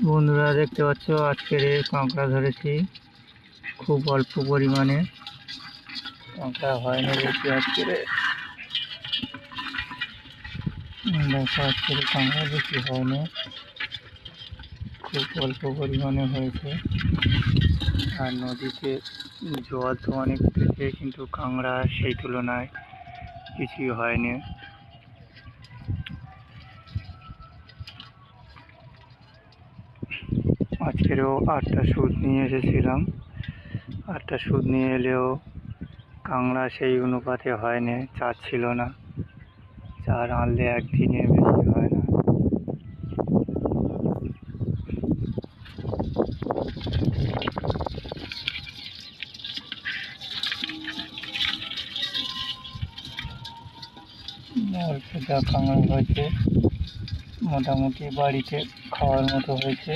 বন্ধুরা দেখতে পাচ্ছ আজকের এই কাঁকড়া ধরেছি খুব অল্প পরিমাণে। কাঁকড়া হয়নি বেশি আজকের। দেখো আজকের কাঁকড়া বেশি হয়নি, খুব অল্প পরিমাণে হয়েছে। আর নদীতে জল তো অনেক উঠেছে, কিন্তু কাঁকড়া সেই তুলনায় কিছুই হয়নি। আজকেরও 8টা সুদ নিয়ে এসেছিলাম। 8টা সুদ নিয়ে এলেও কাঁকড়া সেই অনুপাতে হয়নি, চার ছিল না। চার আনলে একদিনে বেশি হয় না। অল্প যা কাঁকড়া হয়েছে মোটামুটি বাড়িতে খাওয়ার মতো হয়েছে।